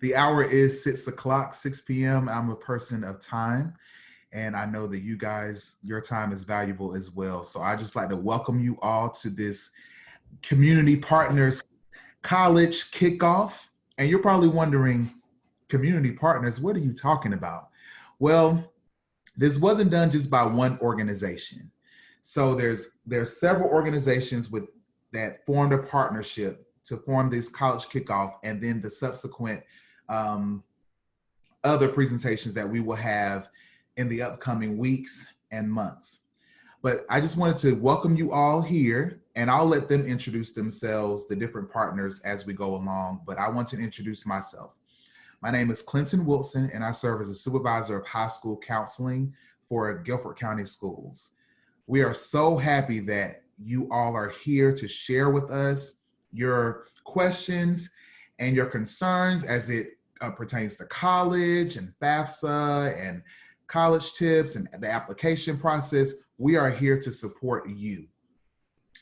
The hour is 6 o'clock, 6 p.m. I'm a person of time, and I know that you guys, your time is valuable as well. So I just like to welcome you all to this Community Partners College Kickoff. And you're probably wondering, community partners, what are you talking about? Well, this wasn't done just by one organization. So there's several organizations that formed a partnership to form this college kickoff, and then the subsequent other presentations that we will have in the upcoming weeks and months. But I just wanted to welcome you all here, and I'll let them introduce themselves, the different partners, as we go along. But I want to introduce myself. My name is Clinton Wilson, and I serve as a supervisor of high school counseling for Guilford County Schools. We are so happy that you all are here to share with us your questions and your concerns as it pertains to college and FAFSA and college tips and the application process. We are here to support you.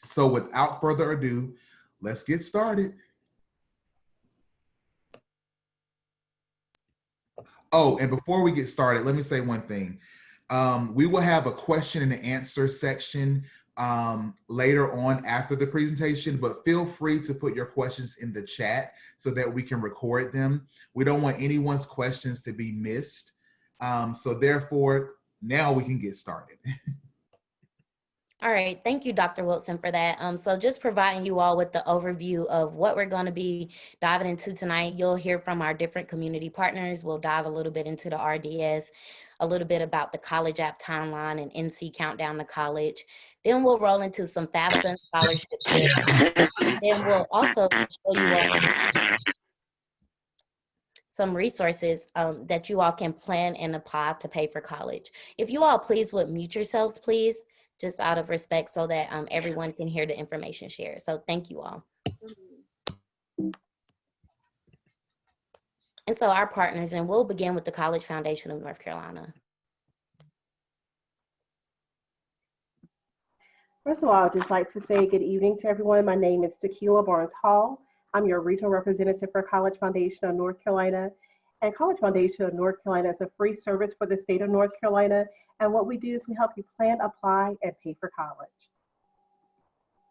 So without further ado, let's get started. Oh, and before we get started, let me say one thing. We will have a question and answer section later on after the presentation, but feel free to put your questions in the chat so that we can record them. We don't want anyone's questions to be missed. So therefore, now we can get started. All right, thank you, Dr. Wilson, for that. So just providing you all with the overview of what we're going to be diving into tonight. You'll hear from our different community partners. We'll dive a little bit into the RDS, a little bit about the college app timeline and NC countdown to college. Then we'll roll into some FAFSA and scholarship tips. Then we'll also show you all some resources that you all can plan and apply to pay for college. If you all please would mute yourselves, please, just out of respect so that everyone can hear the information shared. So thank you all. And so our partners, and we'll begin with the College Foundation of North Carolina. First of all, I'd just like to say good evening to everyone. My name is Tequila Barnes Hall. I'm your regional representative for College Foundation of North Carolina. And College Foundation of North Carolina is a free service for the state of North Carolina. And what we do is we help you plan, apply, and pay for college.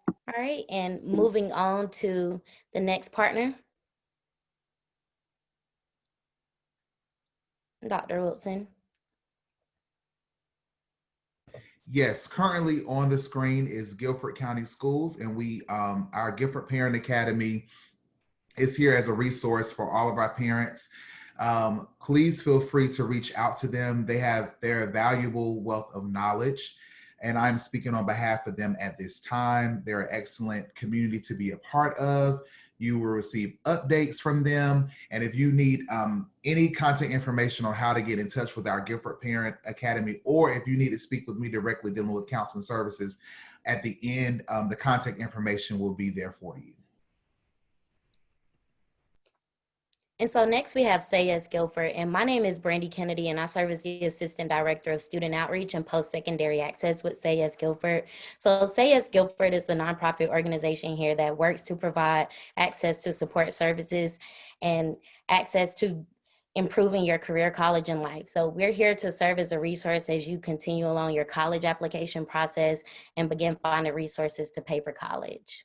All right, and moving on to the next partner. Dr. Wilson. Yes, currently on the screen is Guilford County Schools, and our Guilford Parent Academy is here as a resource for all of our parents. Please feel free to reach out to them. They have their valuable wealth of knowledge, and I'm speaking on behalf of them at this time. They're an excellent community to be a part of. You will receive updates from them. And if you need any contact information on how to get in touch with our Guilford Parent Academy, or if you need to speak with me directly dealing with counseling services, at the end, the contact information will be there for you. And so next we have Say Yes Guilford, and my name is Brandy Kennedy, and I serve as the Assistant Director of Student Outreach and Post-Secondary Access with Say Yes Guilford. So Say Yes Guilford is a nonprofit organization here that works to provide access to support services and access to improving your career, college, and life. So we're here to serve as a resource as you continue along your college application process and begin finding resources to pay for college.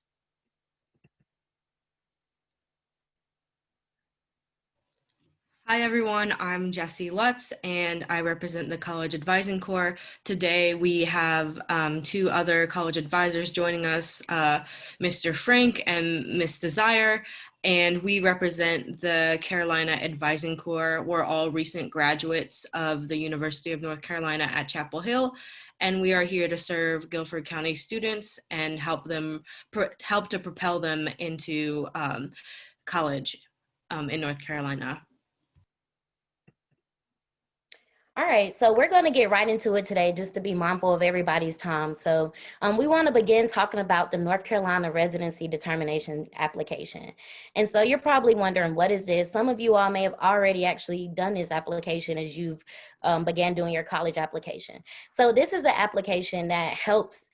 Hi everyone, I'm Jessie Lutz and I represent the College Advising Corps. Today we have two other college advisors joining us, Mr. Frank and Ms. Desire, and we represent the Carolina Advising Corps. We're all recent graduates of the University of North Carolina at Chapel Hill, and we are here to serve Guilford County students and help to propel them into college in North Carolina. All right, so we're going to get right into it today just to be mindful of everybody's time. So we want to begin talking about the North Carolina Residency Determination Application. And so you're probably wondering, what is this? Some of you all may have already actually done this application as you've began doing your college application. So this is an application that helps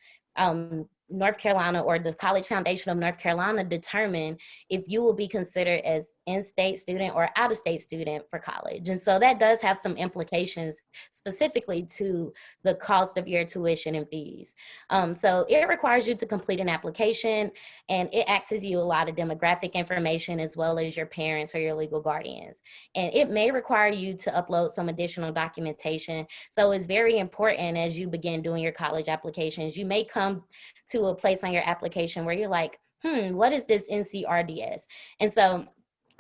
North Carolina, or the College Foundation of North Carolina, determine if you will be considered as in-state student or out-of-state student for college. And so that does have some implications specifically to the cost of your tuition and fees. So it requires you to complete an application, and it asks you a lot of demographic information as well as your parents or your legal guardians. And it may require you to upload some additional documentation. So it's very important as you begin doing your college applications. You may come to a place on your application where you're like, what is this NCRDS? And so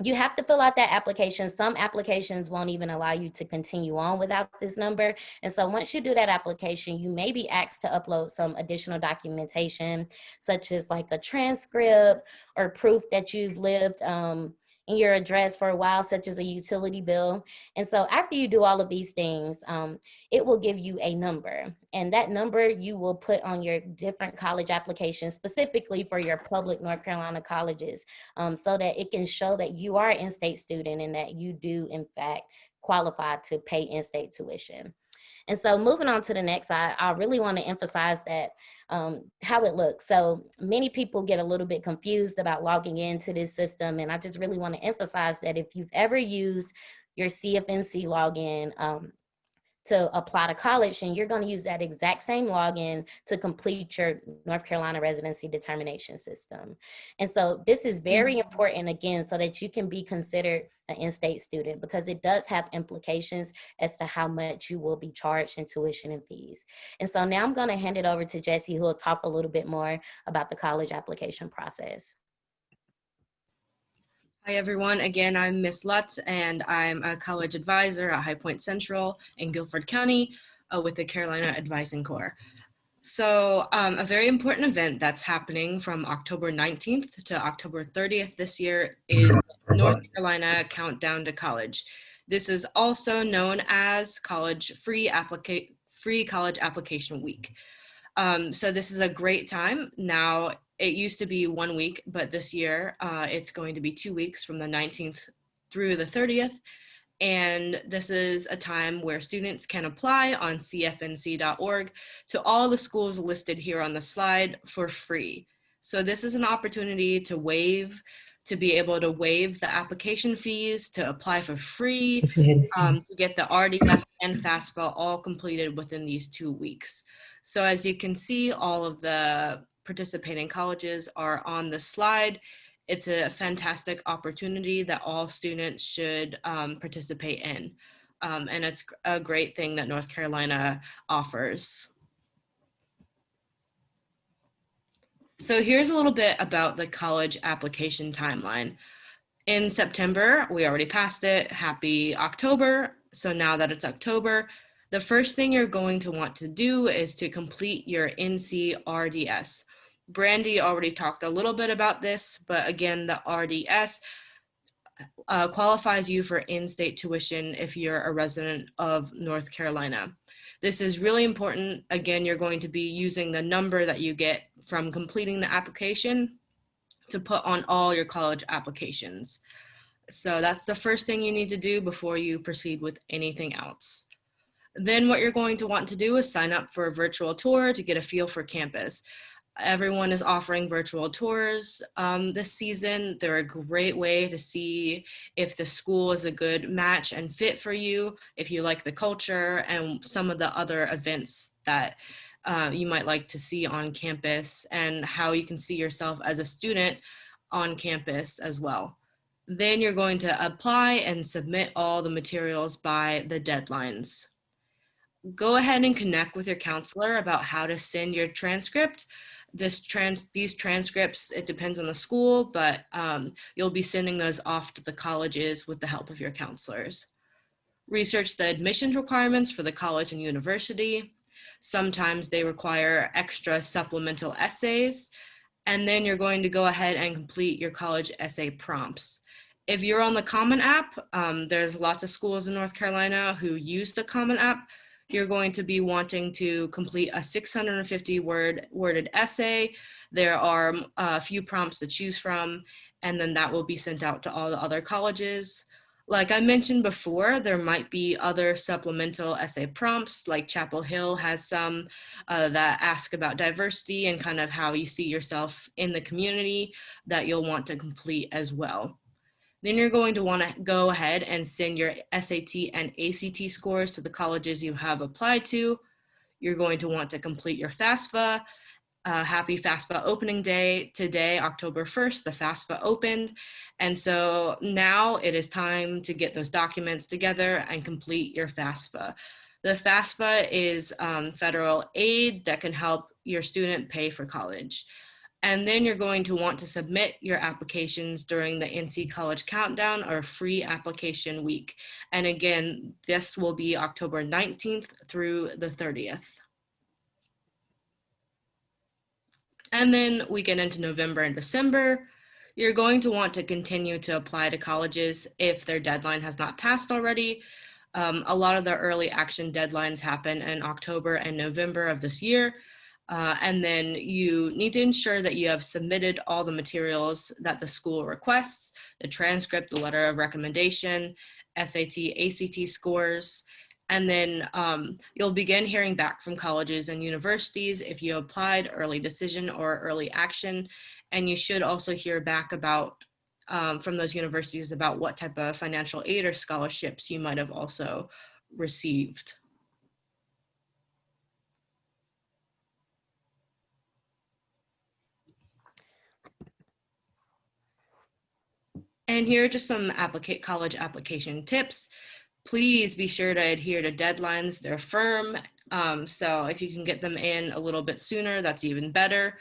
you have to fill out that application. Some applications won't even allow you to continue on without this number. And so once you do that application, you may be asked to upload some additional documentation, such as like a transcript or proof that you've lived in your address for a while, such as a utility bill. And so after you do all of these things, it will give you a number. And that number you will put on your different college applications, specifically for your public North Carolina colleges, so that it can show that you are an in-state student and that you do, in fact, qualify to pay in-state tuition. And so moving on to the next slide, I really want to emphasize that how it looks. So many people get a little bit confused about logging into this system. And I just really want to emphasize that if you've ever used your CFNC login to apply to college, and you're going to use that exact same login to complete your North Carolina residency determination system. And so this is very important, again, so that you can be considered an in-state student, because it does have implications as to how much you will be charged in tuition and fees. And so now I'm going to hand it over to Jesse, who will talk a little bit more about the college application process. Hi, everyone. Again, I'm Miss Lutz, and I'm a college advisor at High Point Central in Guilford County with the Carolina Advising Corps. So a very important event that's happening from October 19th to October 30th this year is North Carolina Countdown to College. This is also known as Free College Application Week. So this is a great time. Now, it used to be 1 week, but this year it's going to be 2 weeks from the 19th through the 30th. And this is a time where students can apply on cfnc.org to all the schools listed here on the slide for free. So this is an opportunity to be able to waive the application fees, to apply for free, to get the RDS and FAFSA all completed within these 2 weeks. So as you can see, all of the participating colleges are on the slide. It's a fantastic opportunity that all students should participate in. And it's a great thing that North Carolina offers. So here's a little bit about the college application timeline. In September, we already passed it. Happy October. So now that it's October, the first thing you're going to want to do is to complete your NC RDS. Brandy already talked a little bit about this, but again, the RDS qualifies you for in-state tuition if you're a resident of North Carolina. This is really important. Again, you're going to be using the number that you get from completing the application to put on all your college applications. So that's the first thing you need to do before you proceed with anything else. Then what you're going to want to do is sign up for a virtual tour to get a feel for campus. Everyone is offering virtual tours this season. They're a great way to see if the school is a good match and fit for you, if you like the culture and some of the other events that you might like to see on campus, and how you can see yourself as a student on campus as well. Then you're going to apply and submit all the materials by the deadlines. Go ahead and connect with your counselor about how to send your transcript. These transcripts, it depends on the school, but you'll be sending those off to the colleges with the help of your counselors. Research the admissions requirements for the college and university. Sometimes they require extra supplemental essays, and then you're going to go ahead and complete your college essay prompts. If you're on the Common App, there's lots of schools in North Carolina who use the Common App. You're going to be wanting to complete a 650-worded essay. There are a few prompts to choose from, and then that will be sent out to all the other colleges. Like I mentioned before, there might be other supplemental essay prompts, like Chapel Hill has some that ask about diversity and kind of how you see yourself in the community that you'll want to complete as well. Then you're going to want to go ahead and send your SAT and ACT scores to the colleges you have applied to. You're going to want to complete your FAFSA. Happy FAFSA opening day today, October 1st, the FAFSA opened. And so now it is time to get those documents together and complete your FAFSA. The FAFSA is federal aid that can help your student pay for college. And then you're going to want to submit your applications during the NC College Countdown or free application week. And again, this will be October 19th through the 30th. And then we get into November and December. You're going to want to continue to apply to colleges if their deadline has not passed already. A lot of the early action deadlines happen in October and November of this year. And then you need to ensure that you have submitted all the materials that the school requests, the transcript, the letter of recommendation, SAT, ACT scores. And then you'll begin hearing back from colleges and universities if you applied early decision or early action. And you should also hear back about from those universities about what type of financial aid or scholarships you might have also received. And here are just some college application tips. Please be sure to adhere to deadlines. They're firm. So if you can get them in a little bit sooner, that's even better.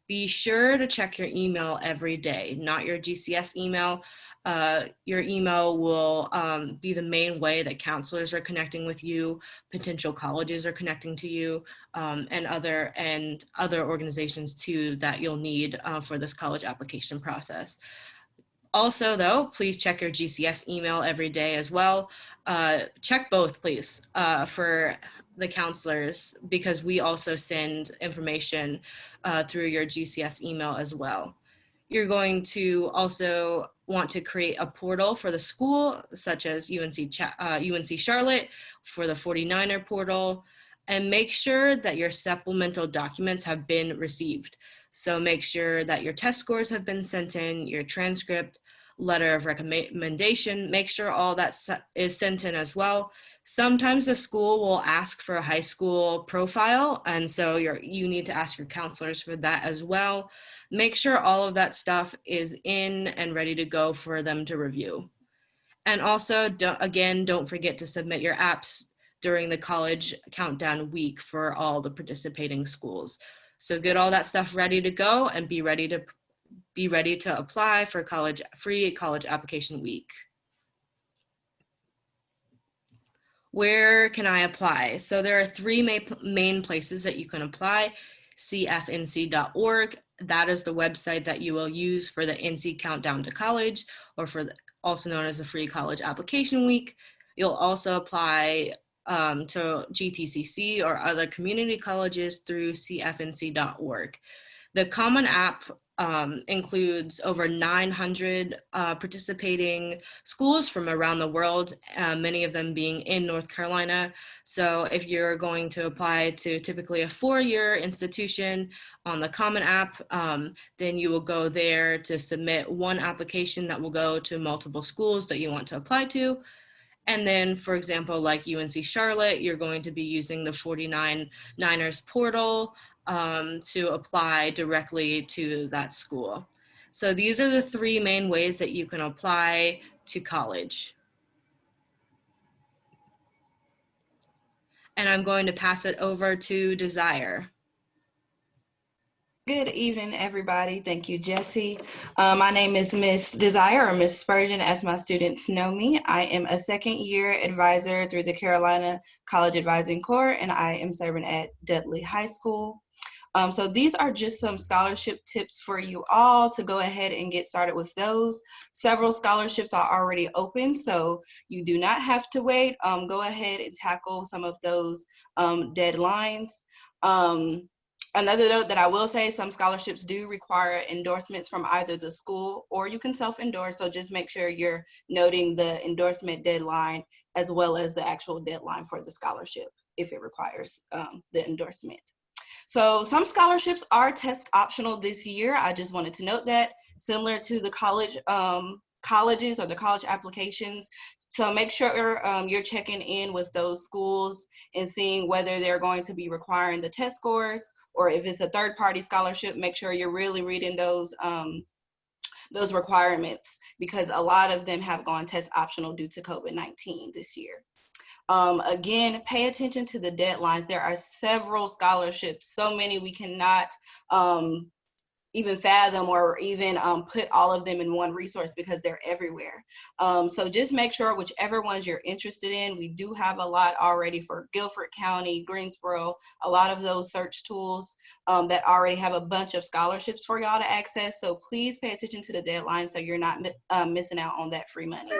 Be sure to check your email every day, not your GCS email. Your email will be the main way that counselors are connecting with you, potential colleges are connecting to you, and other organizations too that you'll need for this college application process. Also, though, please check your GCS email every day as well. Check both, please, for the counselors, because we also send information through your GCS email as well. You're going to also want to create a portal for the school, such as UNC Charlotte for the 49er portal, and make sure that your supplemental documents have been received. So make sure that your test scores have been sent in, your transcript, letter of recommendation, make sure all that is sent in as well. Sometimes the school will ask for a high school profile, and so you need to ask your counselors for that as well. Make sure all of that stuff is in and ready to go for them to review. And also, don't forget to submit your apps during the college countdown week for all the participating schools. So get all that stuff ready to go and be ready to apply for free college application week. Where can I apply? So there are three main places that you can apply. cfnc.org, that is the website that you will use for the NC Countdown to College, or also known as the free college application week. You'll also apply to GTCC or other community colleges through cfnc.org. The Common App includes over 900 participating schools from around the world, many of them being in North Carolina. So if you're going to apply to typically a 4-year institution on the Common App, then you will go there to submit one application that will go to multiple schools that you want to apply to. And then, for example, like UNC Charlotte, you're going to be using the 49ers portal to apply directly to that school. So these are the three main ways that you can apply to college. And I'm going to pass it over to Desire. Good evening, everybody. Thank you, Jessie. My name is Miss Desire, or Miss Spurgeon, as my students know me. I am a second-year advisor through the Carolina College Advising Corps, and I am serving at Dudley High School. So these are just some scholarship tips for you all to go ahead and get started with those. Several scholarships are already open, so you do not have to wait. Go ahead and tackle some of those deadlines. Another note that I will say, some scholarships do require endorsements from either the school or you can self-endorse, so just make sure you're noting the endorsement deadline as well as the actual deadline for the scholarship if it requires the endorsement. So some scholarships are test optional this year. I just wanted to note that, similar to the college colleges or the college applications. So make sure you're checking in with those schools and seeing whether they're going to be requiring the test scores, or if it's a third-party scholarship, make sure you're really reading those requirements, because a lot of them have gone test optional due to COVID-19 this year. Again, pay attention to the deadlines. There are several scholarships, so many we cannot even fathom or even put all of them in one resource because they're everywhere. So just make sure whichever ones you're interested in, we do have a lot already for Guilford County, Greensboro, a lot of those search tools that already have a bunch of scholarships for y'all to access. So please pay attention to the deadline so you're not missing out on that free money.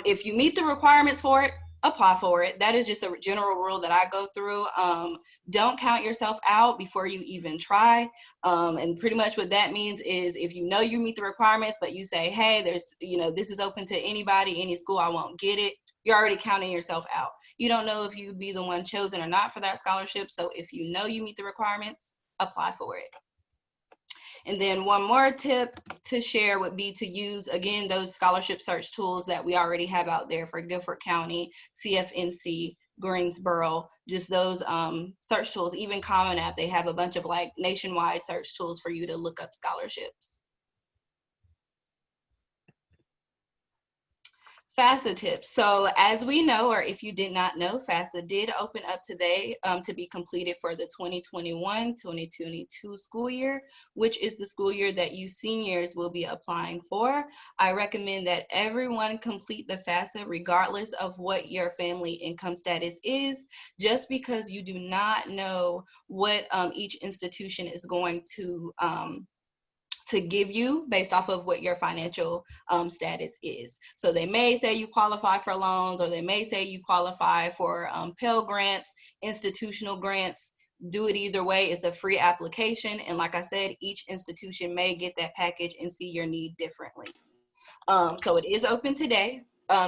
If you meet the requirements for it, apply for it. That is just a general rule that I go through. Don't count yourself out before you even try. And pretty much what that means is if you know you meet the requirements, but you say, hey, this is open to anybody, any school, I won't get it, you're already counting yourself out. You don't know if you'd be the one chosen or not for that scholarship. So if you know you meet the requirements, apply for it. And then one more tip to share would be to use, again, those scholarship search tools that we already have out there for Guilford County, CFNC, Greensboro, just those search tools. Even Common App, they have a bunch of like nationwide search tools for you to look up scholarships. FAFSA tips. So as we know, or if you did not know, FAFSA did open up today to be completed for the 2021-2022 school year, which is the school year that you seniors will be applying for. I recommend that everyone complete the FAFSA regardless of what your family income status is, just because you do not know what each institution is going to give you based off of what your financial status is. So they may say you qualify for loans, or they may say you qualify for Pell grants, institutional grants. Do it either way. It's a free application. And like I said, each institution may get that package and see your need differently. So it is open today.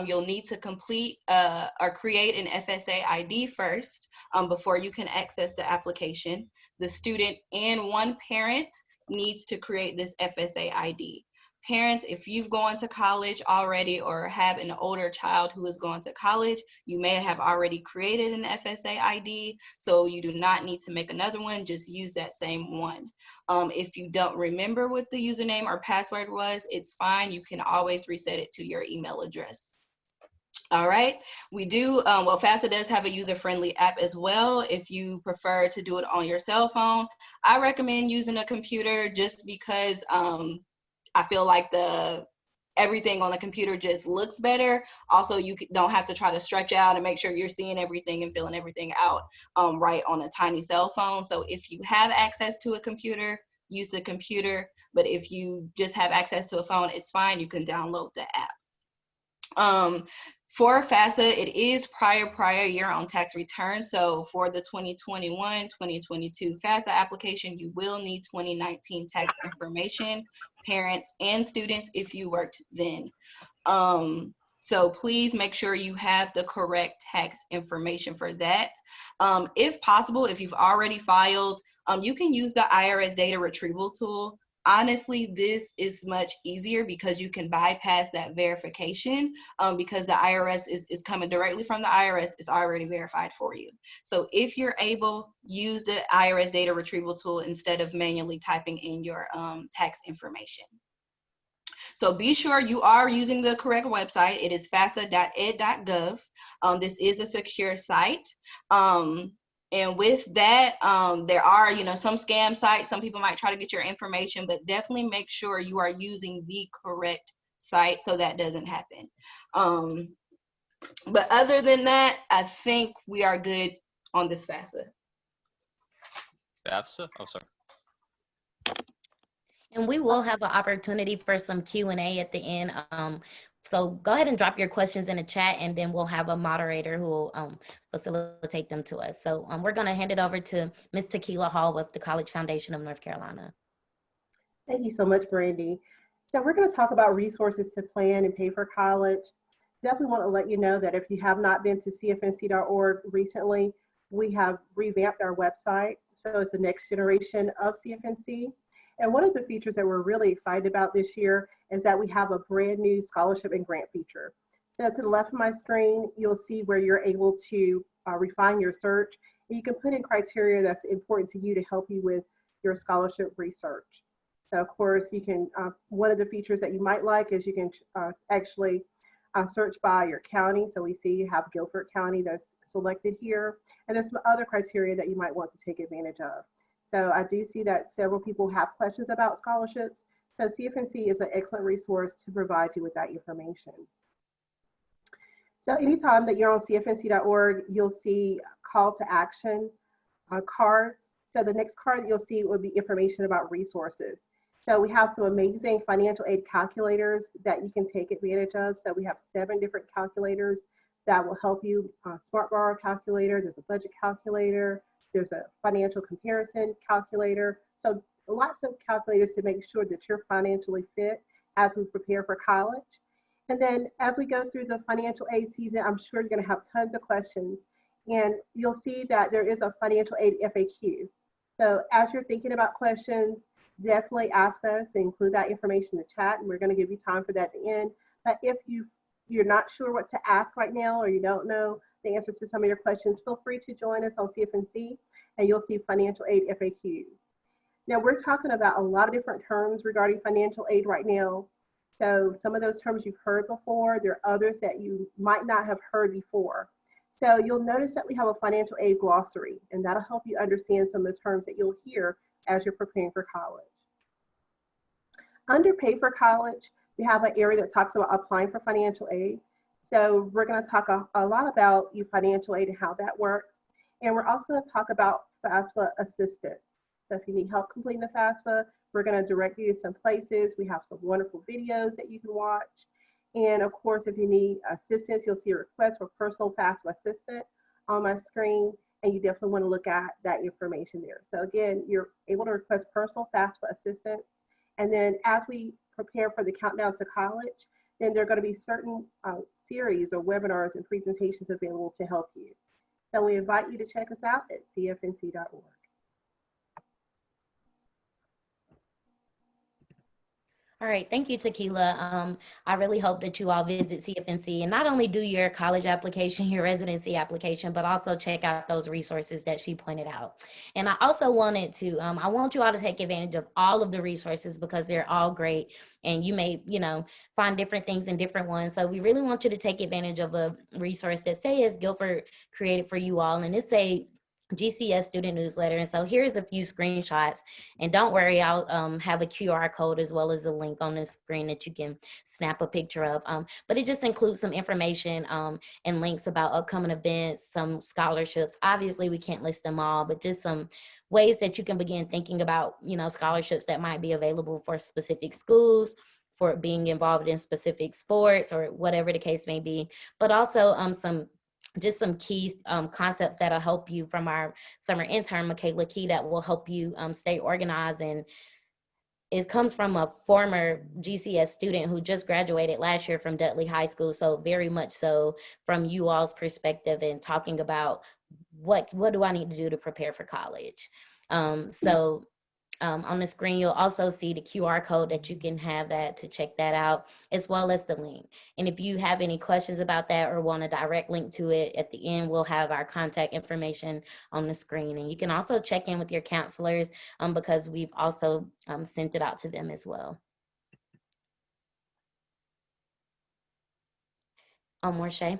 You'll need to complete or create an FSA ID first before you can access the application. The student and one parent needs to create this FSA ID. Parents, if you've gone to college already or have an older child who is going to college, you may have already created an FSA ID, so you do not need to make another one, just use that same one. If you don't remember what the username or password was, it's fine, you can always reset it to your email address. All right, we do, well, FAFSA does have a user-friendly app as well. If you prefer to do it on your cell phone, I recommend using a computer just because I feel like everything on the computer just looks better. Also, you don't have to try to stretch out and make sure you're seeing everything and filling everything out right on a tiny cell phone. So if you have access to a computer, use the computer. But if you just have access to a phone, it's fine. You can download the app. For FAFSA, it is prior year on tax return. So for the 2021-2022 FAFSA application, you will need 2019 tax information, parents and students if you worked then. So please make sure you have the correct tax information for that. If possible, if you've already filed, you can use the IRS data retrieval tool. Honestly, this is much easier because you can bypass that verification because the IRS is coming directly from the IRS. It's already verified for you. So if you're able, use the IRS data retrieval tool instead of manually typing in your tax information. So be sure you are using the correct website. It is fafsa.ed.gov. This is a secure site. And with that, there are, some scam sites. Some people might try to get your information, but definitely make sure you are using the correct site so that doesn't happen. But other than that, I think we are good on this FAFSA. FAFSA? Oh, sorry. And we will have an opportunity for some Q&A at the end. So go ahead and drop your questions in the chat, and then we'll have a moderator who will facilitate them to us. So we're going to hand it over to Ms. Tequila Hall with the College Foundation of North Carolina. Thank you so much, Brandy. So we're going to talk about resources to plan and pay for college. Definitely want to let you know that if you have not been to cfnc.org recently, we have revamped our website. So it's the next generation of CFNC. And one of the features that we're really excited about this year is that we have a brand new scholarship and grant feature. So to the left of my screen, you'll see where you're able to refine your search. And you can put in criteria that's important to you to help you with your scholarship research. So of course, you can, one of the features that you might like is you can actually search by your county. So we see you have Guilford County that's selected here. And there's some other criteria that you might want to take advantage of. So I do see that several people have questions about scholarships. So CFNC is an excellent resource to provide you with that information. So anytime that you're on cfnc.org, you'll see call to action cards. So the next card that you'll see will be information about resources. So we have some amazing financial aid calculators that you can take advantage of. So we have 7 different calculators that will help you. Smart Borrower calculator, there's a budget calculator, there's a financial comparison calculator. So lots of calculators to make sure that you're financially fit as we prepare for college. And then as we go through the financial aid season, I'm sure you're going to have tons of questions. And you'll see that there is a financial aid FAQ. So as you're thinking about questions, definitely ask us and include that information in the chat, and we're going to give you time for that at the end. But if you're not sure what to ask right now, or you don't know the answers to some of your questions, feel free to join us on CFNC, and you'll see financial aid FAQs. Now, we're talking about a lot of different terms regarding financial aid right now. So some of those terms you've heard before, there are others that you might not have heard before. So you'll notice that we have a financial aid glossary, and that'll help you understand some of the terms that you'll hear as you're preparing for college. Under Pay for College, we have an area that talks about applying for financial aid. So we're going to talk a lot about financial aid and how that works. And we're also going to talk about FAFSA assistance. So if you need help completing the FAFSA, we're going to direct you to some places. We have some wonderful videos that you can watch. And of course, if you need assistance, you'll see a request for personal FAFSA assistant on my screen. And you definitely want to look at that information there. So again, you're able to request personal FAFSA assistance. And then as we prepare for the countdown to college, then there are going to be certain series or webinars and presentations available to help you. So we invite you to check us out at cfnc.org. All right, thank you, Tequila. I really hope that you all visit CFNC and not only do your college application, your residency application, but also check out those resources that she pointed out. And I also wanted to, I want you all to take advantage of all of the resources because they're all great. And you may, find different things in different ones. So we really want you to take advantage of a resource that CAS Guilford created for you all. And it's a GCS student newsletter. And so here's a few screenshots, and don't worry, I'll have a QR code as well as a link on the screen that you can snap a picture of. But it just includes some information and links about upcoming events, some scholarships. Obviously, we can't list them all, but just some ways that you can begin thinking about, scholarships that might be available for specific schools, for being involved in specific sports or whatever the case may be, but also some key concepts that'll help you from our summer intern, Michaela Key, that will help you stay organized. And it comes from a former GCS student who just graduated last year from Dudley High School. So very much so from you all's perspective and talking about what do I need to do to prepare for college. On the screen, you'll also see the QR code that you can have that to check that out, as well as the link. And if you have any questions about that or want a direct link to it, at the end, we'll have our contact information on the screen. And you can also check in with your counselors because we've also sent it out to them as well. Morshay.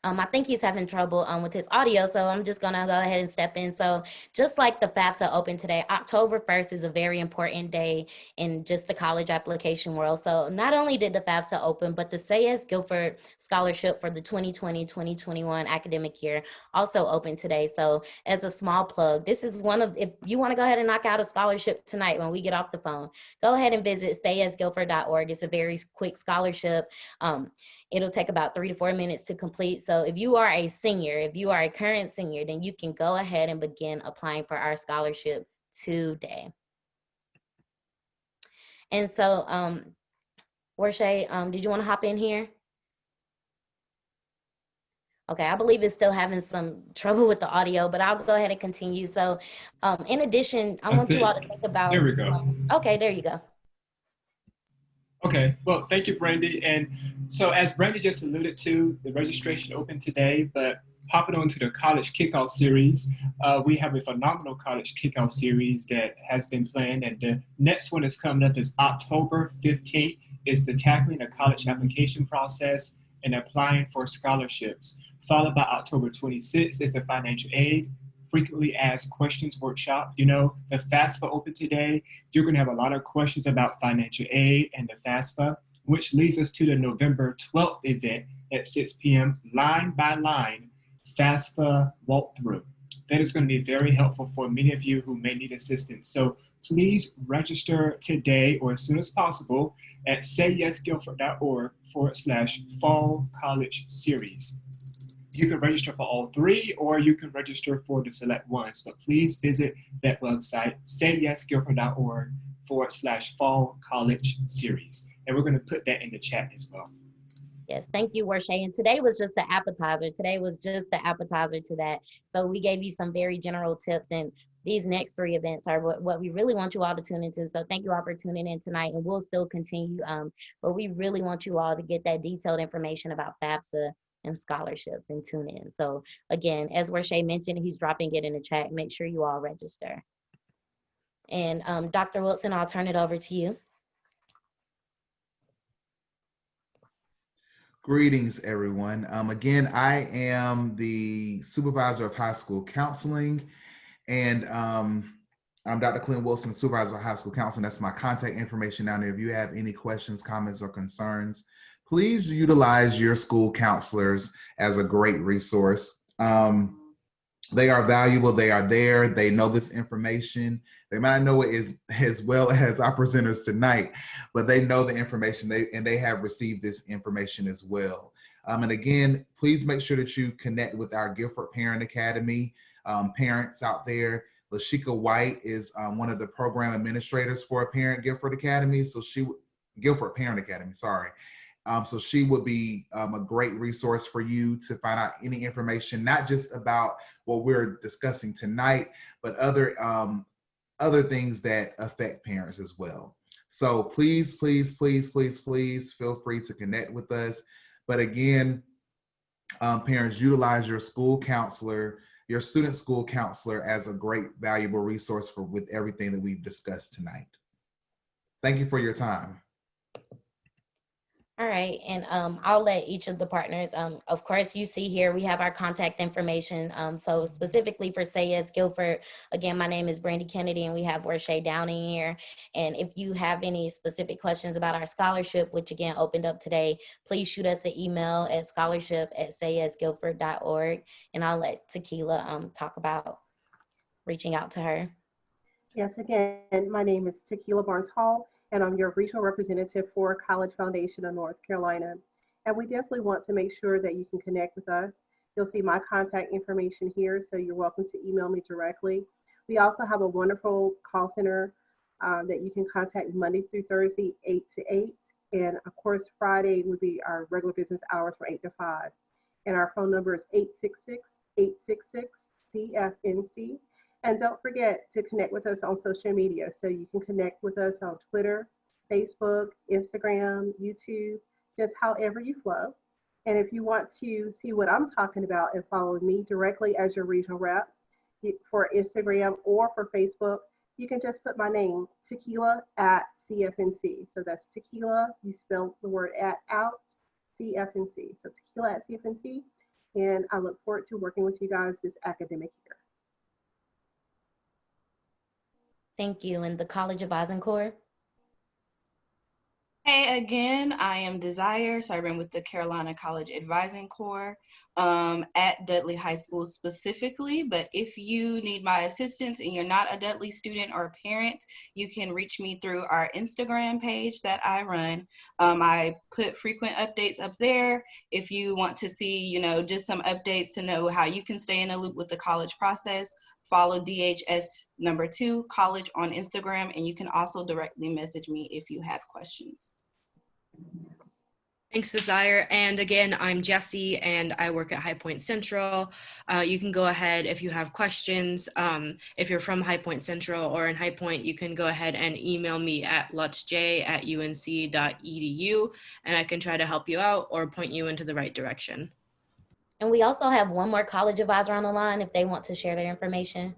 I think he's having trouble with his audio, so I'm just gonna go ahead and step in. So just like the FAFSA open today, October 1st is a very important day in just the college application world. So not only did the FAFSA open, but the CAS Guilford Scholarship for the 2020-2021 academic year also opened today. So as a small plug, this is one of, if you wanna go ahead and knock out a scholarship tonight when we get off the phone, go ahead and visit casguilford.org. It's a very quick scholarship. It'll take about 3 to 4 minutes to complete. So if you are a senior, if you are a current senior, then you can go ahead and begin applying for our scholarship today. And so, Warshay, did you want to hop in here? Okay, I believe it's still having some trouble with the audio, but I'll go ahead and continue. So in addition, I want you all to think about. There we go. Okay, there you go. Okay, well, thank you, Brandy. And so as Brandy just alluded to, the registration opened today, but hopping on to the College Kickoff series, we have a phenomenal College Kickoff series that has been planned, and the next one is coming up is October 15th. Is the Tackling the College Application Process and Applying for Scholarships. Followed by October 26th is the Financial Aid Frequently Asked Questions Workshop. You know, the FAFSA opened today. You're going to have a lot of questions about financial aid and the FAFSA, which leads us to the November 12th event at 6 p.m. line by line FAFSA walkthrough. That is going to be very helpful for many of you who may need assistance. So please register today or as soon as possible at sayyesguilford.org/fall college series. You can register for all three, or you can register for the select ones, but please visit that website, sayyesguilford.org/fall college series. And we're going to put that in the chat as well. Yes, thank you, Warshay. And today was just the appetizer. Today was just the appetizer to that. So we gave you some very general tips, and these next three events are what we really want you all to tune into. So thank you all for tuning in tonight, and we'll still continue. But we really want you all to get that detailed information about FAFSA and scholarships and tune in. So again, as Warshay mentioned, he's dropping it in the chat. Make sure you all register. And Dr. Wilson, I'll turn it over to you. Greetings, everyone. Again, I am the supervisor of high school counseling, and I'm Dr. Clint Wilson, supervisor of high school counseling. That's my contact information down there. If you have any questions, comments, or concerns, please utilize your school counselors as a great resource. They are valuable. They are there. They know this information. They might not know it as well as our presenters tonight, but they know the information, and they have received this information as well. And again, please make sure that you connect with our Guilford Parent Academy parents out there. Lashika White is one of the program administrators for Guilford Academy. So Guilford Parent Academy, sorry. So she would be a great resource for you to find out any information, not just about what we're discussing tonight, but other things that affect parents as well. So please, please, please, please, please feel free to connect with us. But again, parents, utilize your school counselor, your student school counselor as a great, valuable resource with everything that we've discussed tonight. Thank you for your time. All right, and I'll let each of the partners, of course, you see here, we have our contact information. So specifically for Say Yes Guilford, again, my name is Brandy Kennedy, and we have Warshay Downing here. And if you have any specific questions about our scholarship, which again opened up today, please shoot us an email at scholarship@sayyesguilford.org, and I'll let Tequila talk about reaching out to her. Yes, again, my name is Tequila Barnes Hall, and I'm your regional representative for College Foundation of North Carolina. And we definitely want to make sure that you can connect with us. You'll see my contact information here, so you're welcome to email me directly. We also have a wonderful call center that you can contact Monday through Thursday, 8 to 8. And of course, Friday would be our regular business hours from 8 to 5. And our phone number is 866-866-CFNC. And don't forget to connect with us on social media. So you can connect with us on Twitter, Facebook, Instagram, YouTube, just however you flow. And if you want to see what I'm talking about and follow me directly as your regional rep for Instagram or for Facebook, you can just put my name, Tequila @CFNC. So that's Tequila, you spell the word out, CFNC. So Tequila @CFNC. And I look forward to working with you guys this academic year. Thank you. And the College Advising Corps? Hey, again, I am Desire, serving with the Carolina College Advising Corps at Dudley High School specifically. But if you need my assistance and you're not a Dudley student or parent, you can reach me through our Instagram page that I run. I put frequent updates up there. If you want to see, just some updates to know how you can stay in the loop with the college process, follow DHS2 College on Instagram, and you can also directly message me if you have questions. Thanks, Desire. And again, I'm Jessie, and I work at High Point Central. You can go ahead if you have questions. If you're from High Point Central or in High Point, you can go ahead and email me at lutzj@unc.edu, and I can try to help you out or point you into the right direction. And we also have one more college advisor on the line if they want to share their information.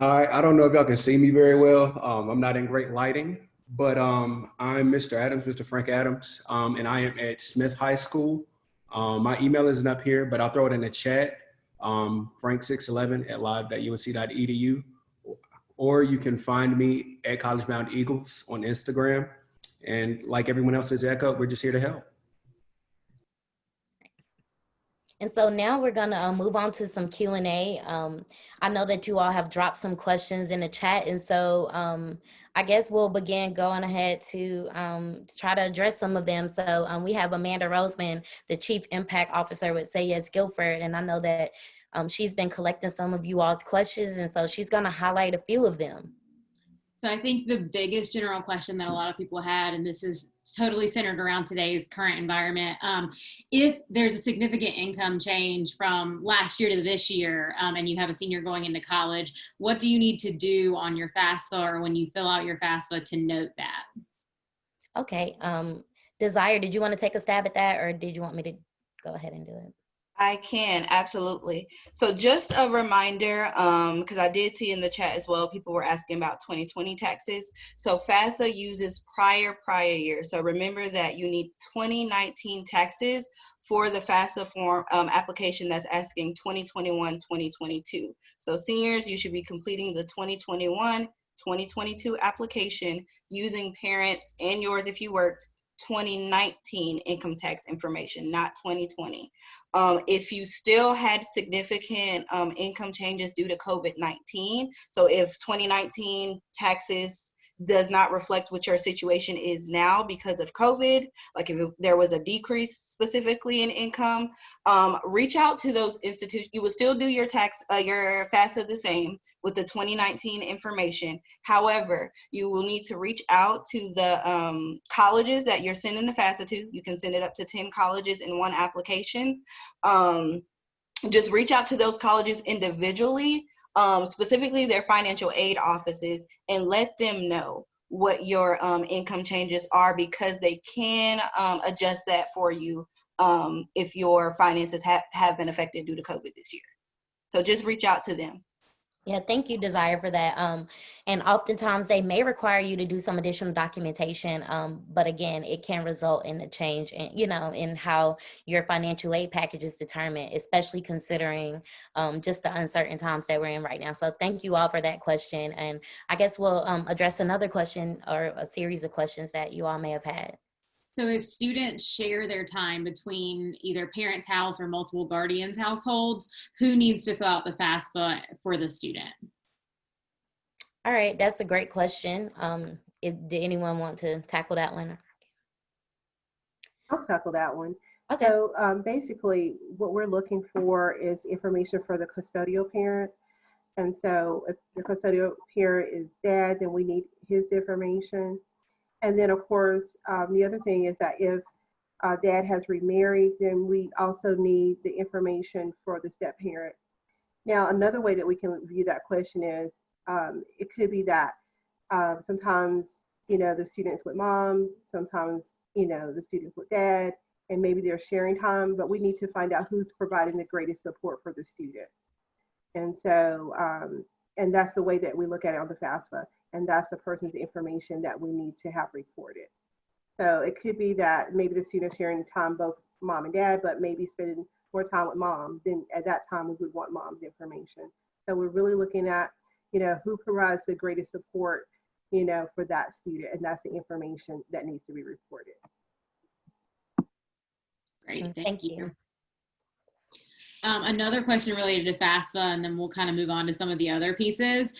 Hi, I don't know if y'all can see me very well. I'm not in great lighting, but I'm Mr. Adams, Mr. Frank Adams, and I am at Smith High School. My email isn't up here, but I'll throw it in the chat, frank611@live.unc.edu, or you can find me at College Bound Eagles on Instagram. And like everyone else has echoed, we're just here to help. And so now we're gonna move on to some Q&A. I know that you all have dropped some questions in the chat, and so I guess we'll begin going ahead to try to address some of them. So we have Amanda Roseman, the Chief Impact Officer with Say Yes Guilford, and I know that she's been collecting some of you all's questions, and so she's gonna highlight a few of them. So I think the biggest general question that a lot of people had, and this is totally centered around today's current environment, if there's a significant income change from last year to this year, and you have a senior going into college, what do you need to do on your FAFSA or when you fill out your FAFSA to note that? Okay, Desire, did you want to take a stab at that, or did you want me to go ahead and do it? I can, absolutely. So just a reminder, because I did see in the chat as well, people were asking about 2020 taxes. So FAFSA uses prior year. So remember that you need 2019 taxes for the FAFSA form application that's asking 2021, 2022. So seniors, you should be completing the 2021, 2022 application using parents and yours if you worked 2019 income tax information, not 2020. If you still had significant income changes due to COVID-19, so if 2019 taxes does not reflect what your situation is now because of COVID, like if there was a decrease specifically in income, reach out to those institutions. You will still do your your FAFSA the same with the 2019 information. However, you will need to reach out to the colleges that you're sending the FAFSA to. You can send it up to 10 colleges in one application. Just reach out to those colleges individually, specifically their financial aid offices, and let them know what your income changes are, because they can adjust that for you if your finances have been affected due to COVID this year. So just reach out to them. Yeah, thank you, Desire, for that. And oftentimes they may require you to do some additional documentation, but again, it can result in a change in, in how your financial aid package is determined, especially considering just the uncertain times that we're in right now. So thank you all for that question. And I guess we'll address another question or a series of questions that you all may have had. So if students share their time between either parents' house or multiple guardians' households, who needs to fill out the FAFSA for the student? All right, that's a great question. Did anyone want to tackle that one? I'll tackle that one. Okay. So basically what we're looking for is information for the custodial parent. And so if the custodial parent is dad, then we need his information. And then, of course, the other thing is that if dad has remarried, then we also need the information for the step parent. Now, another way that we can view that question is it could be that sometimes, the student's with mom, sometimes, the student's with dad, and maybe they're sharing time, but we need to find out who's providing the greatest support for the student. And so, and that's the way that we look at it on the FAFSA. And that's the person's information that we need to have reported. So it could be that maybe the student's sharing time, both mom and dad, but maybe spending more time with mom. Then at that time, we would want mom's information. So we're really looking at, who provides the greatest support, for that student. And that's the information that needs to be reported. Great, Thank you. Another question related to FAFSA, and then we'll kind of move on to some of the other pieces.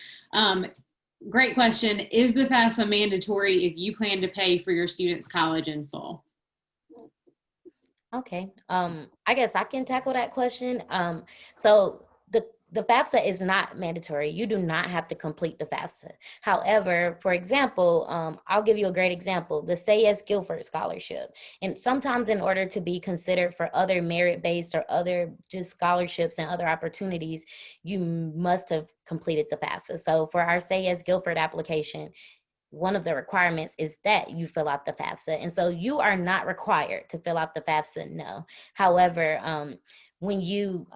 Great question. Is the FAFSA mandatory if you plan to pay for your student's college in full? Okay. I guess I can tackle that question. So the FAFSA is not mandatory. You do not have to complete the FAFSA. However, for example, I'll give you a great example, the Say Yes Guilford Scholarship. And sometimes in order to be considered for other merit-based or other just scholarships and other opportunities, you must have completed the FAFSA. So for our Say Yes Guilford application, one of the requirements is that you fill out the FAFSA. And so you are not required to fill out the FAFSA, no. However, when you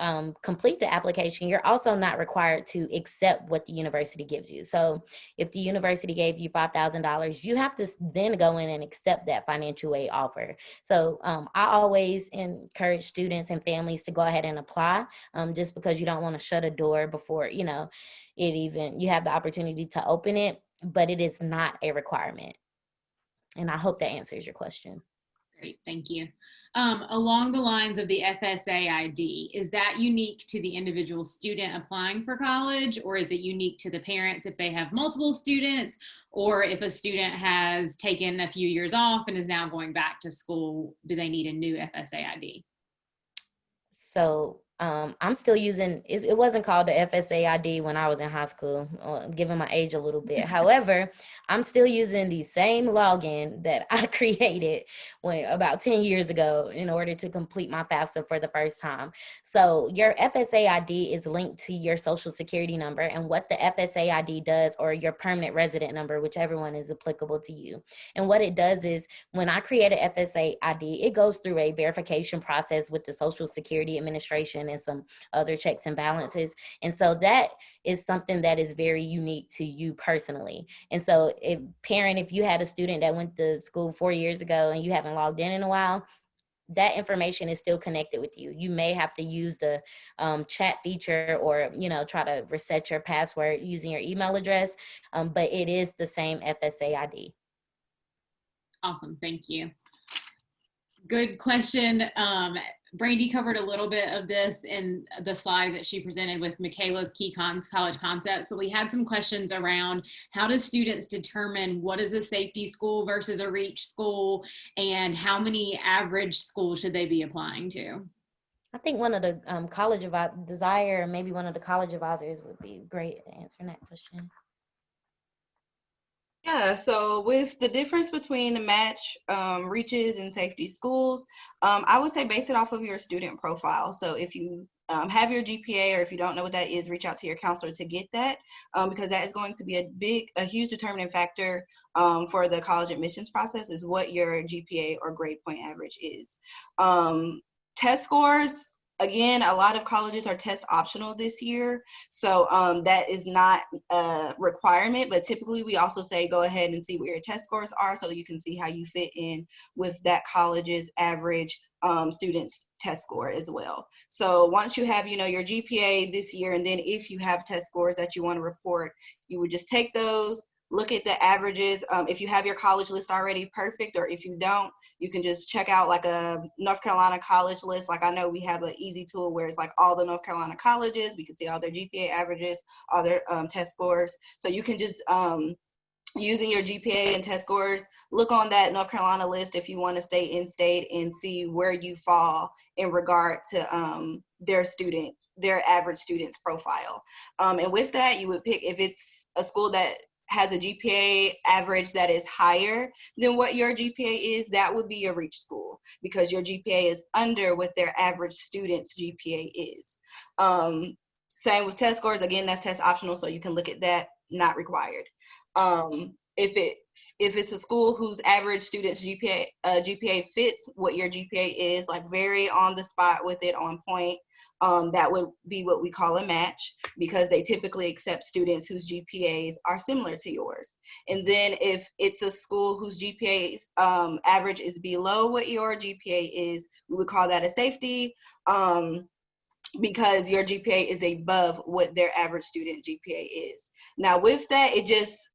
complete the application, you're also not required to accept what the university gives you. So if the university gave you $5,000, you have to then go in and accept that financial aid offer. So I always encourage students and families to go ahead and apply, just because you don't want to shut a door before, you have the opportunity to open it, but it is not a requirement. And I hope that answers your question. Great, thank you. Along the lines of the FSA ID, is that unique to the individual student applying for college, or is it unique to the parents if they have multiple students, or if a student has taken a few years off and is now going back to school, do they need a new FSA ID? So I'm still using, it wasn't called the FSA ID when I was in high school, giving my age a little bit. However, I'm still using the same login that I created about 10 years ago in order to complete my FAFSA for the first time. So your FSA ID is linked to your social security number, and what the FSA ID does, or your permanent resident number, whichever one is applicable to you. And what it does is when I create an FSA ID, it goes through a verification process with the Social Security Administration and some other checks and balances. And so that is something that is very unique to you personally. And so if you had a student that went to school 4 years ago and you haven't logged in a while, that information is still connected with you. You may have to use the chat feature or, try to reset your password using your email address, but it is the same FSA ID. Awesome, thank you. Good question. Brandy covered a little bit of this in the slides that she presented with Michaela's key college concepts, but we had some questions around how do students determine what is a safety school versus a reach school, and how many average schools should they be applying to? I think one of the college Desire, maybe one of the college advisors would be great at answering that question. Yeah, so with the difference between the match, reaches, and safety schools, I would say base it off of your student profile. So if you have your GPA, or if you don't know what that is, reach out to your counselor to get that, because that is going to be a huge determining factor for the college admissions process, is what your GPA or grade point average is. Test scores, again, a lot of colleges are test optional this year, so that is not a requirement, but typically we also say go ahead and see what your test scores are so that you can see how you fit in with that college's average students' test score as well. So once you have, your GPA this year, and then if you have test scores that you want to report, you would just take those, look at the averages. If you have your college list already, perfect, or if you don't, you can just check out like a North Carolina college list. Like I know we have an easy tool where it's like all the North Carolina colleges, we can see all their GPA averages, all their test scores. So you can just, using your GPA and test scores, look on that North Carolina list if you want to stay in state and see where you fall in regard to their average student's profile. And with that, you would pick, if it's a school that has a GPA average that is higher than what your GPA is, that would be your reach school, because your GPA is under what their average student's GPA is. Same with test scores. Again, that's test optional, so you can look at that, not required. If it's a school whose average student's GPA fits what your GPA is, like very on the spot with it, on point, that would be what we call a match, because they typically accept students whose GPAs are similar to yours. And then if it's a school whose GPA's average is below what your GPA is, we would call that a safety, because your GPA is above what their average student GPA is. Now with that, it just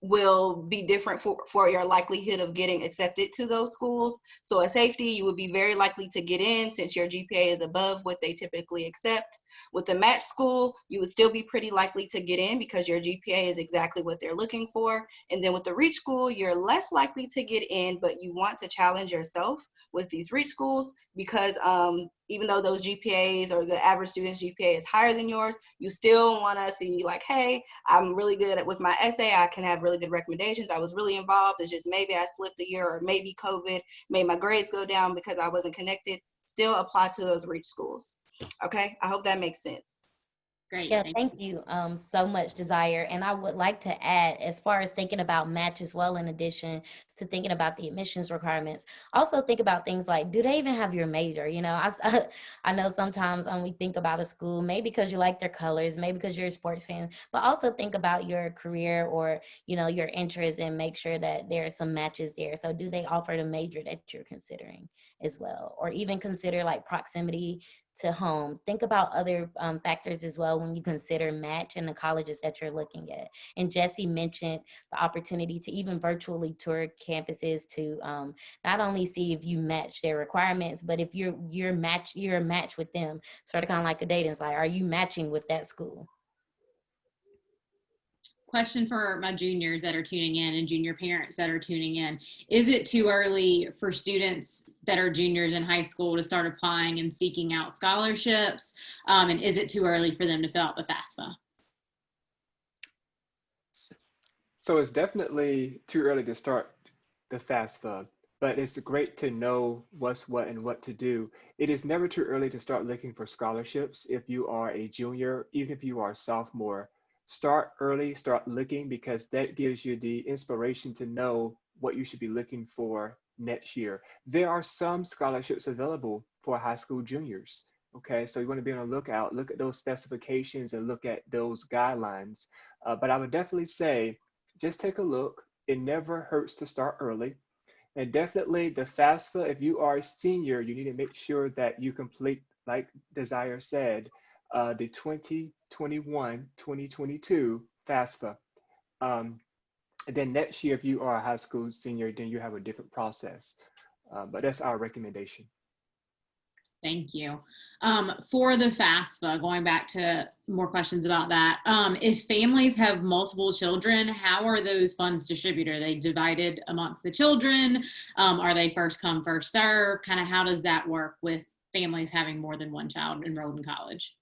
will be different for your likelihood of getting accepted to those schools. So a safety, you would be very likely to get in since your GPA is above what they typically accept. With the match school, you would still be pretty likely to get in because your GPA is exactly what they're looking for. And then with the reach school, you're less likely to get in, but you want to challenge yourself with these reach schools because even though those GPAs or the average student's GPA is higher than yours, you still want to see like, hey, I'm really good with my essay. I can have really good recommendations. I was really involved. It's just maybe I slipped a year, or maybe COVID made my grades go down because I wasn't connected. Still apply to those REACH schools. Okay, I hope that makes sense. Great. Yeah, thank you so much, Desire. And I would like to add, as far as thinking about match as well, in addition to thinking about the admissions requirements, also think about things like, do they even have your major? You know, I know sometimes we think about a school, maybe because you like their colors, maybe because you're a sports fan, but also think about your career or, you know, your interests, and make sure that there are some matches there. So do they offer the major that you're considering as well? Or even consider like proximity to home. Think about other factors as well when you consider match and the colleges that you're looking at. And Jesse mentioned the opportunity to even virtually tour campuses to not only see if you match their requirements, but if you're a match with them, sort of kind of like a dating site. Are you matching with that school? Question for my juniors that are tuning in and junior parents that are tuning in. Is it too early for students that are juniors in high school to start applying and seeking out scholarships? And is it too early for them to fill out the FAFSA? So it's definitely too early to start the FAFSA, but it's great to know what's what and what to do. It is never too early to start looking for scholarships if you are a junior, even if you are a sophomore. Start early, start looking, because that gives you the inspiration to know what you should be looking for next year. There are some scholarships available for high school juniors. Okay, so you want to be on the lookout, look at those specifications and look at those guidelines. But I would definitely say, just take a look. It never hurts to start early. And definitely the FAFSA, if you are a senior, you need to make sure that you complete, like Desire said, the 2021-2022 FAFSA. And then next year, if you are a high school senior, then you have a different process. But that's our recommendation. Thank you. For the FAFSA, going back to more questions about that, if families have multiple children, how are those funds distributed? Are they divided amongst the children? Are they first come, first serve? Kind of how does that work with families having more than one child enrolled in college?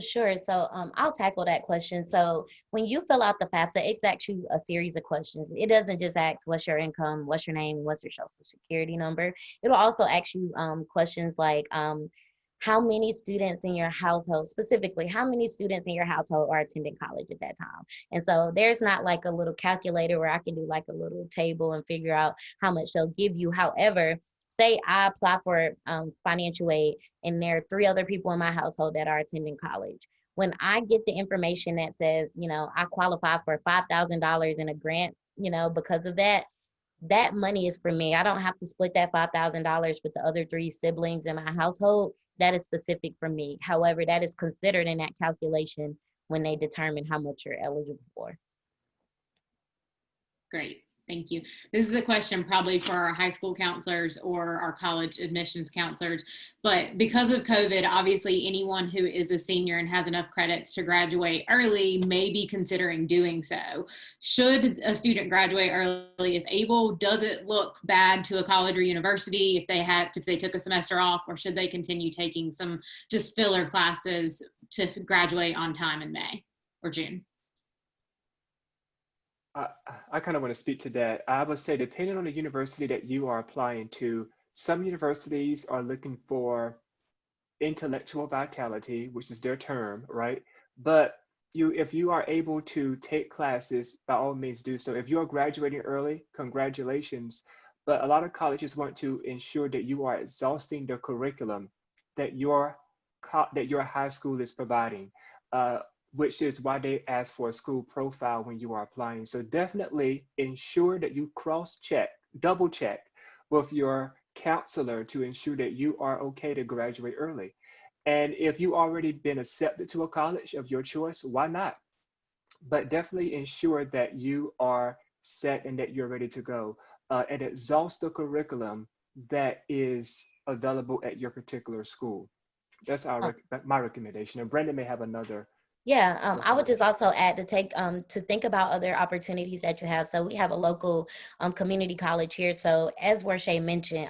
Sure. So I'll tackle that question. So when you fill out the FAFSA, it asks you a series of questions. It doesn't just ask what's your income, what's your name, what's your social security number. It'll also ask you questions like how many students in your household, specifically, how many students in your household are attending college at that time? And so there's not like a little calculator where I can do like a little table and figure out how much they'll give you. However, say I apply for financial aid and there are 3 other people in my household that are attending college. When I get the information that says, you know, I qualify for $5,000 in a grant, you know, because of that, that money is for me. I don't have to split that $5,000 with the other 3 siblings in my household. That is specific for me. However, that is considered in that calculation when they determine how much you're eligible for. Great. Thank you. This is a question probably for our high school counselors or our college admissions counselors, but because of COVID, obviously anyone who is a senior and has enough credits to graduate early may be considering doing so. Should a student graduate early if able? Does it look bad to a college or university if they took a semester off, or should they continue taking some just filler classes to graduate on time in May or June? I kind of want to speak to that. I would say, depending on the university that you are applying to, some universities are looking for intellectual vitality, which is their term, right? But if you are able to take classes, by all means do so. If you are graduating early, congratulations. But a lot of colleges want to ensure that you are exhausting the curriculum that your high school is providing. Which is why they ask for a school profile when you are applying. So definitely ensure that you cross-check, double-check with your counselor to ensure that you are okay to graduate early. And if you already been accepted to a college of your choice, why not? But definitely ensure that you are set and that you're ready to go and exhaust the curriculum that is available at your particular school. That's my recommendation. And Brandon may have another. Yeah, I would just also add to think about other opportunities that you have. So we have a local community college here. So as Warshay mentioned,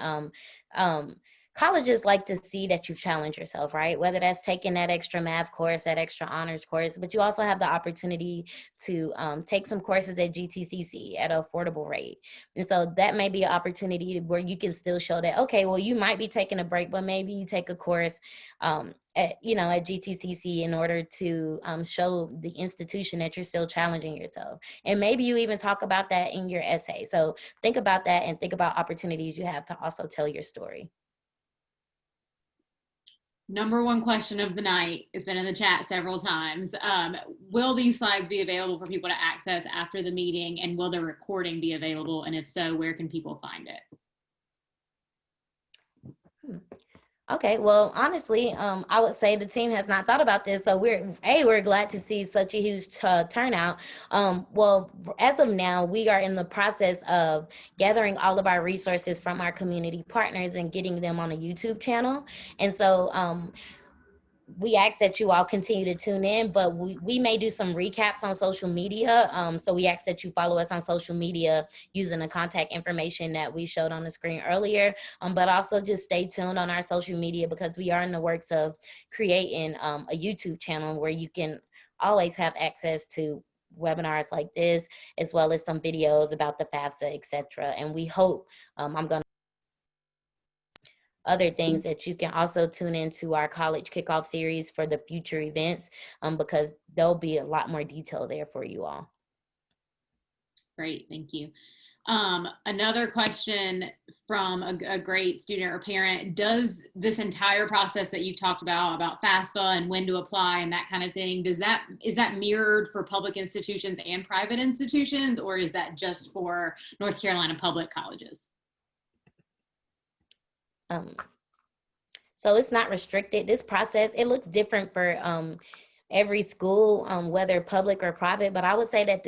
colleges like to see that you challenge yourself, right? Whether that's taking that extra math course, that extra honors course, but you also have the opportunity to take some courses at GTCC at an affordable rate. And so that may be an opportunity where you can still show that, okay, well, you might be taking a break, but maybe you take a course at GTCC in order to show the institution that you're still challenging yourself. And maybe you even talk about that in your essay. So think about that and think about opportunities you have to also tell your story. Number one question of the night, it's been in the chat several times. Will these slides be available for people to access after the meeting, and will the recording be available? And if so, where can people find it? Okay, well, honestly, I would say the team has not thought about this. So we're glad to see such a huge turnout. Well, as of now, we are in the process of gathering all of our resources from our community partners and getting them on a YouTube channel. And so we ask that you all continue to tune in, but we may do some recaps on social media. So we ask that you follow us on social media using the contact information that we showed on the screen earlier. But also just stay tuned on our social media, because we are in the works of creating a YouTube channel where you can always have access to webinars like this, as well as some videos about the FAFSA, etc. And we hope, other things that you can also tune into our college kickoff series for the future events, because there'll be a lot more detail there for you all. Great, thank you. Another question from a great student or parent: does this entire process that you've talked about FAFSA and when to apply and that kind of thing, is that mirrored for public institutions and private institutions, or is that just for North Carolina public colleges? So it's not restricted. This process, it looks different for every school, whether public or private, but I would say that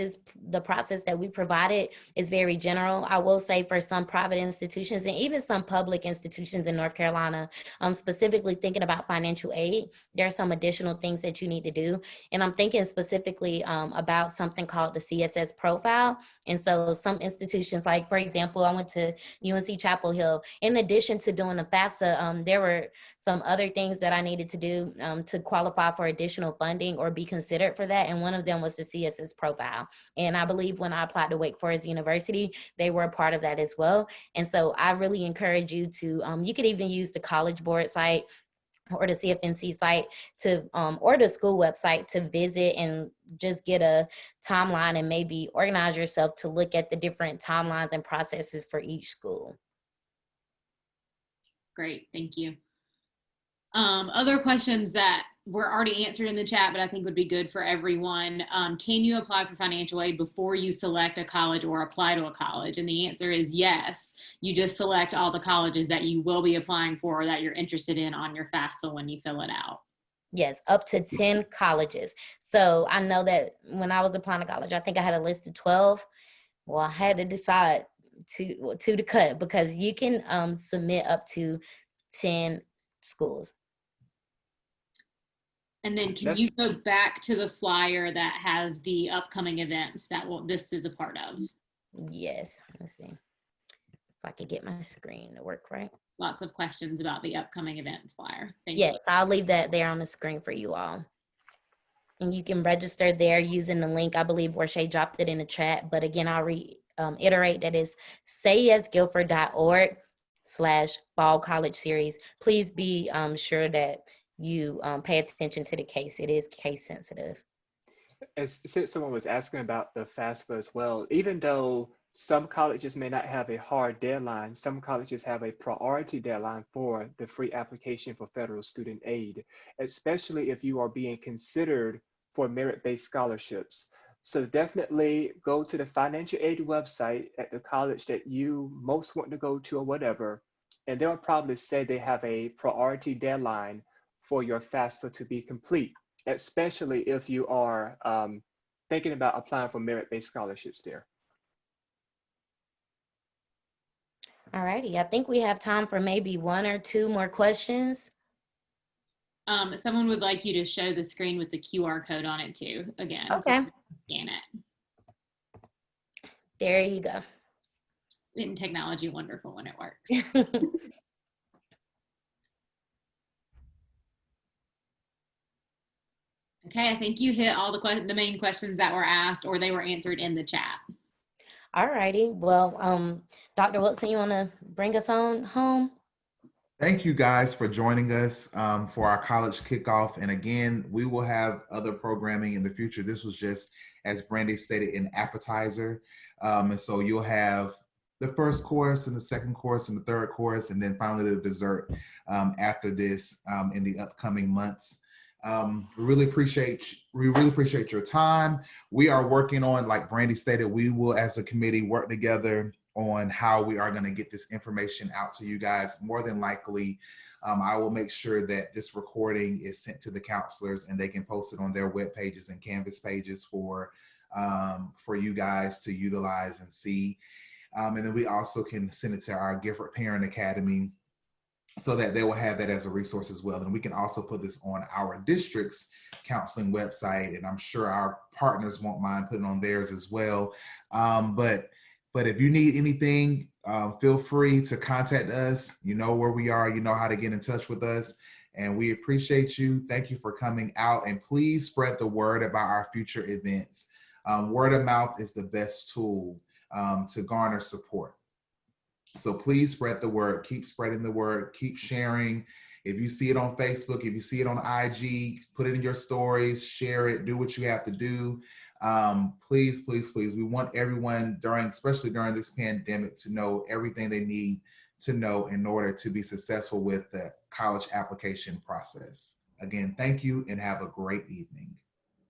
the process that we provided is very general. I will say for some private institutions and even some public institutions in North Carolina, specifically thinking about financial aid, there are some additional things that you need to do. And I'm thinking specifically about something called the CSS profile. And so some institutions, like for example, I went to UNC Chapel Hill. In addition to doing the FAFSA, there were some other things that I needed to do to qualify for additional funding or be considered for that. And one of them was the CSS profile. And I believe when I applied to Wake Forest University, they were a part of that as well. And so I really encourage you to, you could even use the College Board site or the CFNC site to, or the school website to visit and just get a timeline and maybe organize yourself to look at the different timelines and processes for each school. Great, thank you. Other questions that were already answered in the chat, but I think would be good for everyone. Can you apply for financial aid before you select a college or apply to a college? And the answer is yes. You just select all the colleges that you will be applying for or that you're interested in on your FAFSA when you fill it out. Yes, up to 10 colleges. So I know that when I was applying to college, I think I had a list of 12. Well, I had to decide two to cut, because you can submit up to 10 schools. And then can you go back to the flyer that has the upcoming events that this is a part of? Yes, let's see if I can get my screen to work right. Lots of questions about the upcoming events flyer. Thank you. Yes, I'll leave that there on the screen for you all. And you can register there using the link. I believe Warshay dropped it in the chat, but again, I'll reiterate that is sayesguilford.org/fall college series. Please be sure that you pay attention to the case. It is case sensitive. Since someone was asking about the FAFSA as well, even though some colleges may not have a hard deadline, some colleges have a priority deadline for the free application for federal student aid, especially if you are being considered for merit-based scholarships. So definitely go to the financial aid website at the college that you most want to go to or whatever, and they'll probably say they have a priority deadline for your FAFSA to be complete, especially if you are thinking about applying for merit-based scholarships there. All righty, I think we have time for maybe one or two more questions. Someone would like you to show the screen with the QR code on it too, again. Okay. Scan it. There you go. Isn't technology wonderful when it works? Okay, I think you hit all the main questions that were asked, or they were answered in the chat. All righty. Well, Dr. Wilson, you want to bring us on home? Thank you guys for joining us for our college kickoff. And again, we will have other programming in the future. This was just, as Brandy stated, an appetizer. And so you'll have the first course and the second course and the third course, and then finally the dessert after this in the upcoming months. We really appreciate your time. We are working on, like Brandy stated, we will as a committee work together on how we are going to get this information out to you guys. More than likely, I will make sure that this recording is sent to the counselors and they can post it on their web pages and Canvas pages for you guys to utilize and see. And then we also can send it to our Gifford Parent Academy so that they will have that as a resource as well. And we can also put this on our district's counseling website, and I'm sure our partners won't mind putting on theirs as well. But if you need anything, feel free to contact us. You know where we are, you know how to get in touch with us, and we appreciate you. Thank you for coming out, and please spread the word about our future events. Word of mouth is the best tool to garner support. So please spread the word, keep spreading the word, keep sharing. If you see it on Facebook, if you see it on IG, put it in your stories, share it, do what you have to do. Please, please, please. We want everyone especially during this pandemic, to know everything they need to know in order to be successful with the college application process. Again, thank you and have a great evening.